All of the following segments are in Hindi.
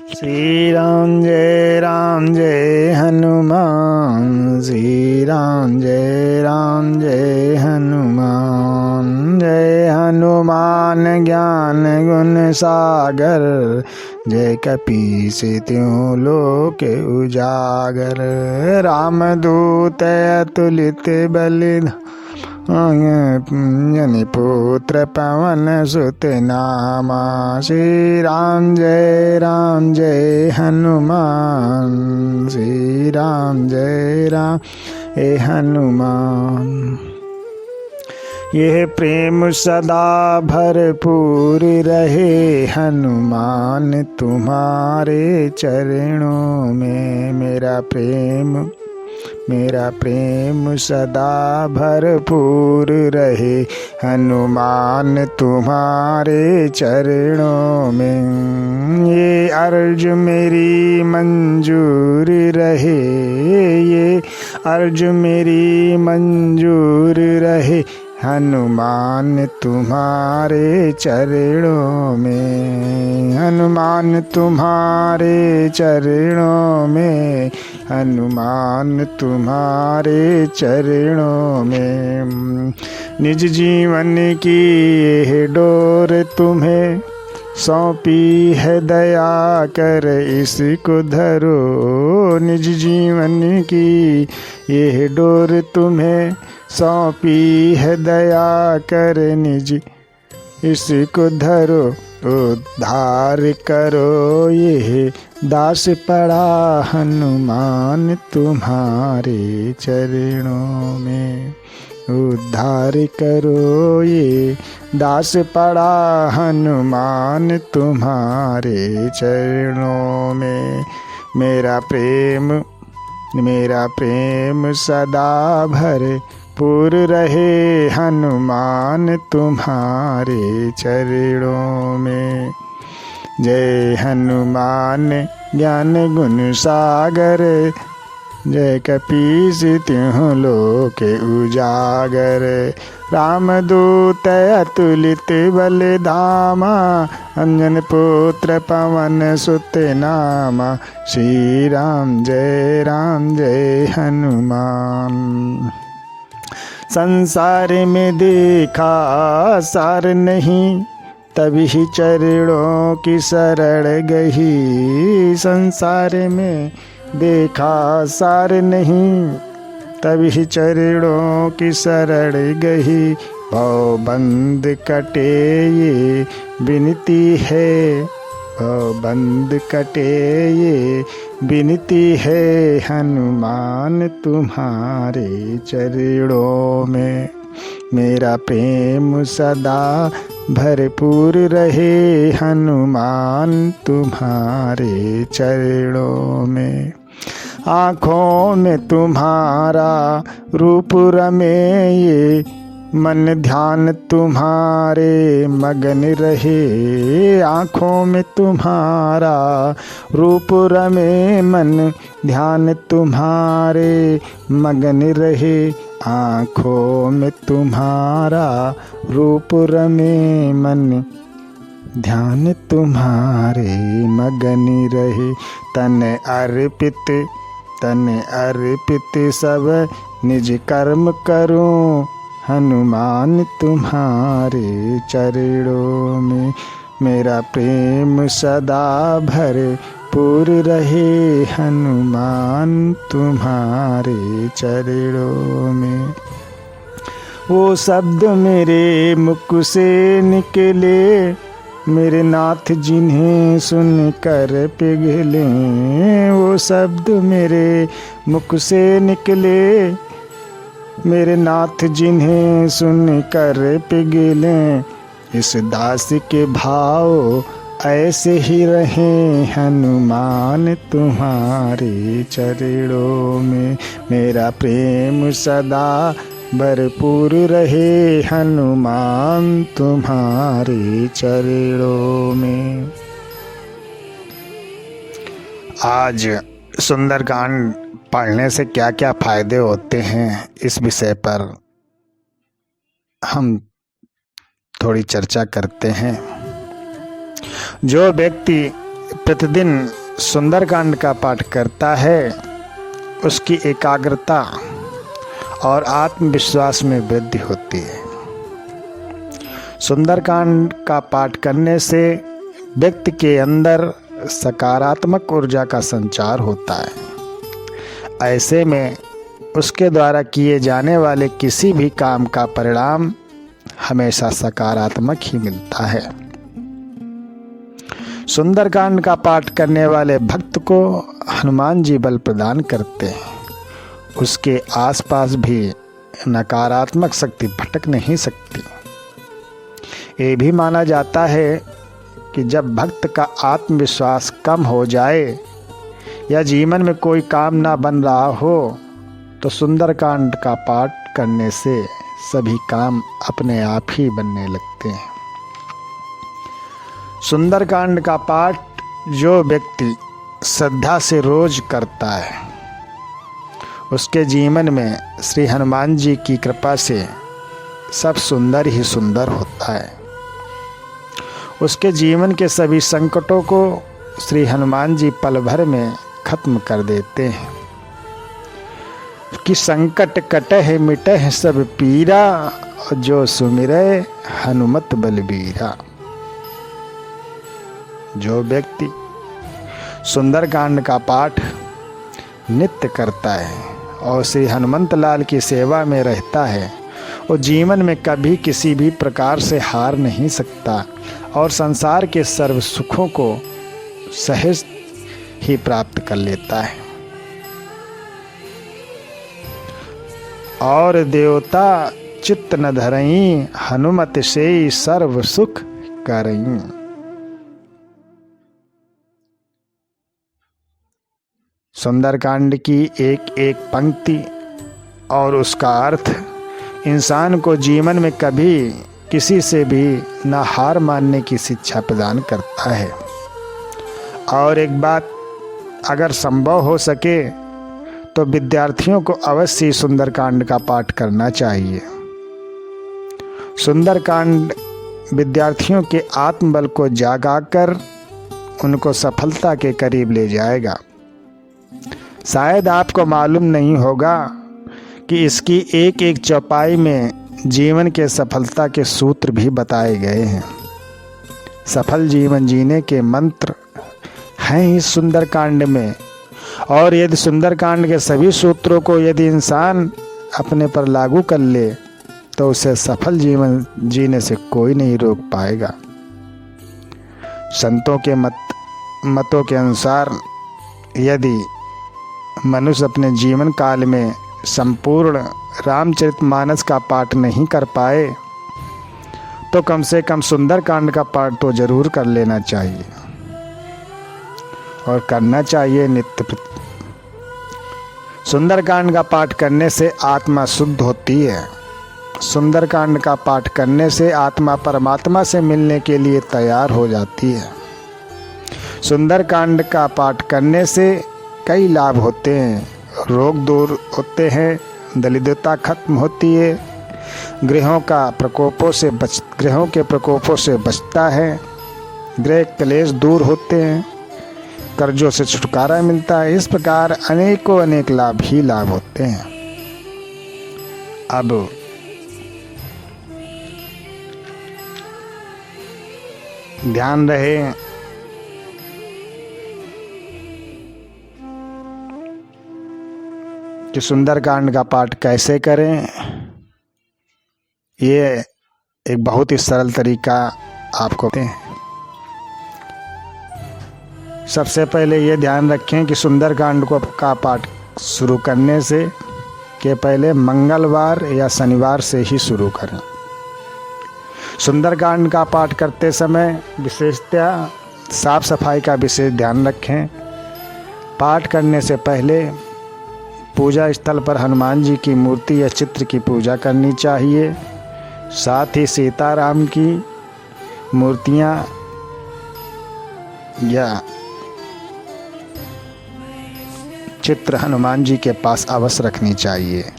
श्री राम जय हनुमान। श्री राम जय हनुमान। जय हनुमान ज्ञान गुण सागर। जय कपीस त्यों लोक उजागर। रामदूत अतुलित बलिधाम। जनि पुत्र पवन सुत नामा। श्री राम जय हनुमान। श्री राम जय हनुमान। यह प्रेम सदा भरपूर रहे हनुमान तुम्हारे चरणों में। मेरा प्रेम सदा भरपूर रहे हनुमान तुम्हारे चरणों में। ये अर्ज मेरी मंजूर रहे। ये अर्ज मेरी मंजूर रहे हनुमान तुम्हारे चरणों में। हनुमान तुम्हारे चरणों में। हनुमान तुम्हारे चरणों में। निज जीवन की यह डोर तुम्हें सौंपी है दया कर इसको धरो। निज जीवन की यह डोर तुम्हें सौंपी है दया कर निज इसको धरो। उद्धार करो ये दास पड़ा हनुमान तुम्हारे चरणों में। उद्धार करो ये दास पड़ा हनुमान तुम्हारे चरणों में। मेरा प्रेम सदा भरे पूर रहे हनुमान तुम्हारे चरणों में। जय हनुमान ज्ञान गुण सागर। जय कपीस त्यों लोक उजागर। रामदूत अतुलित बलिधामा। अंजन पुत्र पवन सुत नामा। श्री राम जय हनुमान। संसार में देखा सार नहीं तभी चरणों की शरण गही। संसार में देखा सार नहीं तभी चरणों की शरण गही। भव बंद कटे ये विनती है। भव बंद कटे ये विनती है हनुमान तुम्हारे चरणों में। मेरा प्रेम सदा भरपूर रहे हनुमान तुम्हारे चरणों में। आँखों में तुम्हारा रूप रमे ये मन ध्यान तुम्हारे मगन रहे। आँखों में तुम्हारा रूप रमे मन ध्यान तुम्हारे मगन रहे। आँखों में तुम्हारा रूप रमे मन ध्यान तुम्हारे मगन रहे। तन अर्पित सब निज कर्म करूं हनुमान तुम्हारे चरणों में। मेरा प्रेम सदा भरपूर रहे हनुमान तुम्हारे चरणों में। वो शब्द मेरे मुख से निकले मेरे नाथ जिन्हें सुनकर पिघले। वो शब्द मेरे मुख से निकले मेरे नाथ जिन्हें सुनकर पिघले। इस दास के भाव ऐसे ही रहे हनुमान तुम्हारे चरणों में। मेरा प्रेम सदा भरपूर रहे हनुमान तुम्हारे चरणों में। आज सुंदरकांड पढ़ने से क्या क्या फायदे होते हैं इस विषय पर हम थोड़ी चर्चा करते हैं। जो व्यक्ति प्रतिदिन सुंदरकांड का पाठ करता है उसकी एकाग्रता और आत्मविश्वास में वृद्धि होती है। सुंदरकांड का पाठ करने से व्यक्ति के अंदर सकारात्मक ऊर्जा का संचार होता है। ऐसे में उसके द्वारा किए जाने वाले किसी भी काम का परिणाम हमेशा सकारात्मक ही मिलता है। सुंदरकांड का पाठ करने वाले भक्त को हनुमान जी बल प्रदान करते हैं। उसके आसपास भी नकारात्मक शक्ति भटक नहीं सकती। ये भी माना जाता है कि जब भक्त का आत्मविश्वास कम हो जाए या जीवन में कोई काम ना बन रहा हो तो सुंदरकांड का पाठ करने से सभी काम अपने आप ही बनने लगते हैं। सुंदरकांड का पाठ जो व्यक्ति श्रद्धा से रोज करता है उसके जीवन में श्री हनुमान जी की कृपा से सब सुंदर ही सुंदर होता है। उसके जीवन के सभी संकटों को श्री हनुमान जी पल भर में खत्म कर देते हैं कि संकट कटह मिटह सब पीरा जो सुमिरै हनुमत बलबीरा। जो व्यक्ति सुंदरकांड का पाठ नित्य करता है और श्री हनुमंत लाल की सेवा में रहता है वो जीवन में कभी किसी भी प्रकार से हार नहीं सकता और संसार के सर्व सुखों को सहज ही प्राप्त कर लेता है। और देवता चित्त न धरई हनुमत से सर्व सुख करई। सुंदरकांड की एक एक पंक्ति और उसका अर्थ इंसान को जीवन में कभी किसी से भी न हार मानने की शिक्षा प्रदान करता है। और एक बात अगर संभव हो सके तो विद्यार्थियों को अवश्य सुंदरकांड का पाठ करना चाहिए। सुंदरकांड विद्यार्थियों के आत्मबल को जागाकर उनको सफलता के करीब ले जाएगा। शायद आपको मालूम नहीं होगा कि इसकी एक एक चौपाई में जीवन के सफलता के सूत्र भी बताए गए हैं। सफल जीवन जीने के मंत्र हैं इस सुंदरकांड में। और यदि सुंदरकांड के सभी सूत्रों को यदि इंसान अपने पर लागू कर ले तो उसे सफल जीवन जीने से कोई नहीं रोक पाएगा। संतों के मतों के अनुसार यदि मनुष्य अपने जीवन काल में संपूर्ण रामचरितमानस का पाठ नहीं कर पाए तो कम से कम सुंदरकांड का पाठ तो जरूर कर लेना चाहिए और करना चाहिए नित्य। सुंदरकांड का पाठ करने से आत्मा शुद्ध होती है। सुंदरकांड का पाठ करने से आत्मा परमात्मा से मिलने के लिए तैयार हो जाती है। सुंदरकांड का पाठ करने से कई लाभ होते हैं। रोग दूर होते हैं, दरिद्रता खत्म होती है, ग्रहों के प्रकोपों से बचता है, ग्रह क्लेश दूर होते हैं, कर्जों से छुटकारा मिलता है। इस प्रकार अनेकों अनेक लाभ ही लाभ होते हैं। अब ध्यान रहे कि सुंदरकांड का पाठ कैसे करें। ये एक बहुत ही सरल तरीका आपको दें। सबसे पहले ये ध्यान रखें कि सुंदरकांड का पाठ शुरू करने से के पहले मंगलवार या शनिवार से ही शुरू करें। सुंदरकांड का पाठ करते समय विशेषतया साफ सफाई का विशेष ध्यान रखें। पाठ करने से पहले पूजा स्थल पर हनुमान जी की मूर्ति या चित्र की पूजा करनी चाहिए। साथ ही सीताराम की मूर्तियाँ या चित्र हनुमान जी के पास अवश्य रखनी चाहिए।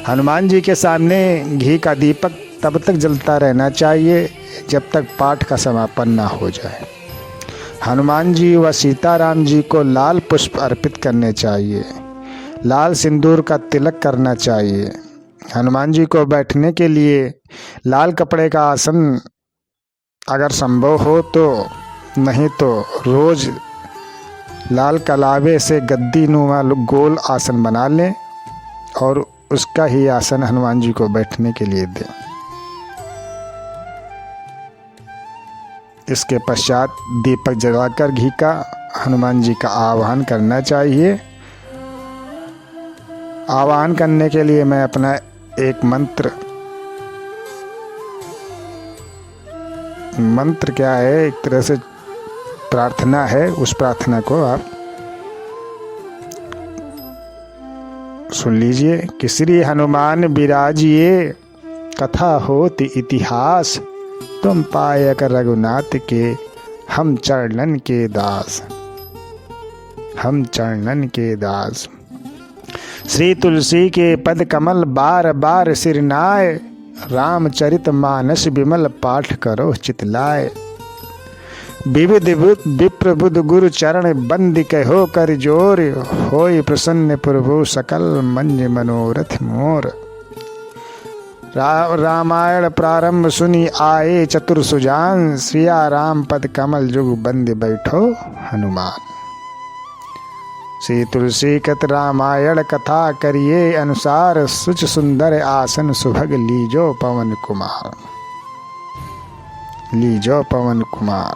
हनुमान जी के सामने घी का दीपक तब तक जलता रहना चाहिए जब तक पाठ का समापन ना हो जाए। हनुमान जी व सीताराम जी को लाल पुष्प अर्पित करने चाहिए, लाल सिंदूर का तिलक करना चाहिए। हनुमान जी को बैठने के लिए लाल कपड़े का आसन अगर संभव हो तो, नहीं तो रोज लाल कलावे से गद्दी नुमा गोल आसन बना लें और उसका ही आसन हनुमान जी को बैठने के लिए दें। इसके पश्चात दीपक जलाकर घी का हनुमान जी का आवाहन करना चाहिए। आवाहन करने के लिए मैं अपना एक मंत्र क्या है, एक तरह से प्रार्थना है, उस प्रार्थना को आप सुन लीजिए कि श्री हनुमान विराजिए कथा होती इतिहास, तुम पायक रघुनाथ के हम चरणन के दास, हम चरणन के दास। श्री तुलसी के पद कमल बार बार सिरनाए, रामचरित मानस विमल पाठ करो चितलाए। विविध विप्र बुध गुरु चरण बंद कहो कर जोर, होय प्रसन्न प्रभु सकल मंज मनोरथ मोर। रामायण प्रारंभ सुनी आए चतुर सुजान, सिया राम पद कमल जुग बंद बैठो हनुमान। श्री तुलसी कत रामायण कथा करिए अनुसार, सुच सुंदर आसन सुभग लीजो पवन कुमार, लीजो पवन कुमार।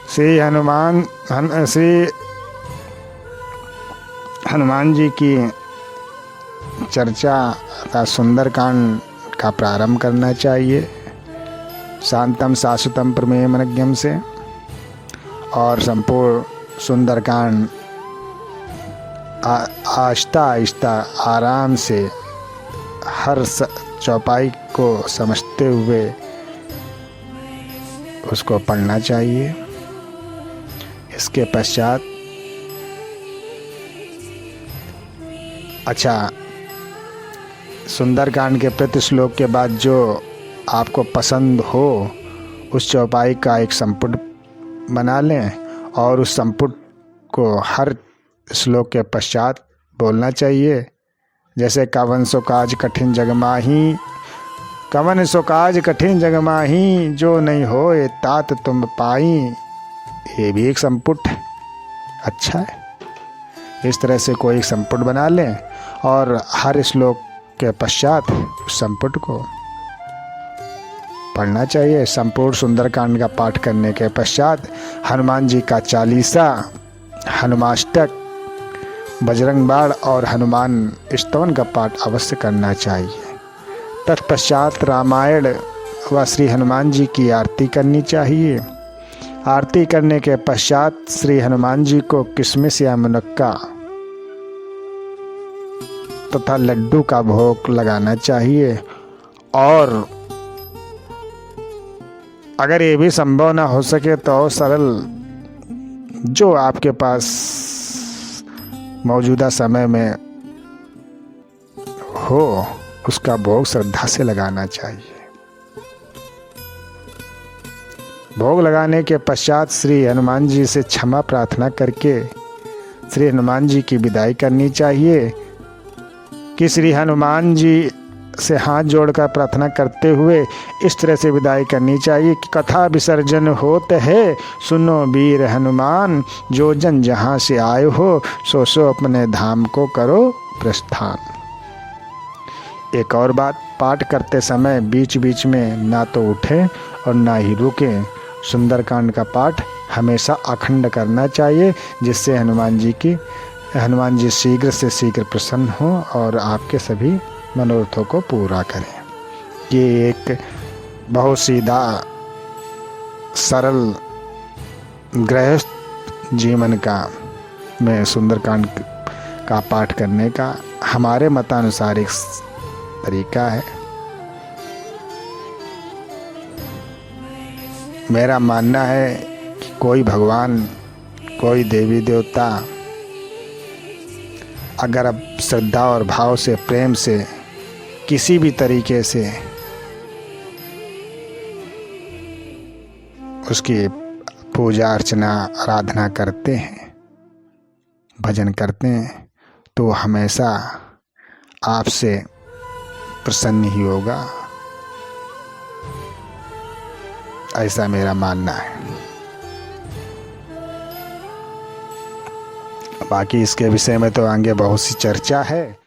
श्री हनुमान जी की चर्चा तथा सुंदरकांड का प्रारंभ करना चाहिए। शांतम शाश्वतम प्रमेय मनज्ञम से, और संपूर्ण सुंदरकांड आहिस्ता आहिस्ता आराम से हर चौपाई को समझते हुए उसको पढ़ना चाहिए। इसके पश्चात सुंदरकांड के प्रति श्लोक के बाद जो आपको पसंद हो उस चौपाई का एक संपुट बना लें और उस संपुट को हर श्लोक के पश्चात बोलना चाहिए। जैसे कवन सो काज कठिन जग माही, कवन सो काज कठिन जग माही, जो नहीं होए तात तुम पाई। ये भी एक संपुट अच्छा है। इस तरह से कोई एक संपुट बना लें और हर श्लोक के पश्चात उस संपुट को पढ़ना चाहिए। संपूर्ण सुंदरकांड का पाठ करने के पश्चात हनुमान जी का चालीसा, हनुमाष्टक, बजरंग बाण और हनुमान स्तवन का पाठ अवश्य करना चाहिए। तत्पश्चात रामायण व श्री हनुमान जी की आरती करनी चाहिए। आरती करने के पश्चात श्री हनुमान जी को किशमिश या मुनक्का तथा लड्डू का भोग लगाना चाहिए। और अगर ये भी संभव ना हो सके तो सरल जो आपके पास मौजूदा समय में हो उसका भोग श्रद्धा से लगाना चाहिए। भोग लगाने के पश्चात श्री हनुमान जी से क्षमा प्रार्थना करके श्री हनुमान जी की विदाई करनी चाहिए। कि श्री हनुमान जी से हाथ जोड़कर प्रार्थना करते हुए इस तरह से विदाई करनी चाहिए कि कथा विसर्जन होत है, सुनो वीर हनुमान, जो जन जहाँ से आए हो सो सो अपने धाम को करो प्रस्थान। एक और बात, पाठ करते समय बीच बीच में ना तो उठें और ना ही रुकें। सुंदरकांड का पाठ हमेशा अखंड करना चाहिए, जिससे हनुमान जी शीघ्र से शीघ्र प्रसन्न हो और आपके सभी मनोरथों को पूरा करें। ये एक बहुत सीधा सरल गृहस्थ जीवन का में सुंदरकांड का पाठ करने का हमारे मतानुसार एक तरीका है। मेरा मानना है कि कोई भगवान, कोई देवी देवता अगर अब श्रद्धा और भाव से, प्रेम से, किसी भी तरीके से उसकी पूजा अर्चना आराधना करते हैं, भजन करते हैं, तो हमेशा आपसे प्रसन्न ही होगा, ऐसा मेरा मानना है। बाकी इसके विषय में तो आगे बहुत सी चर्चा है।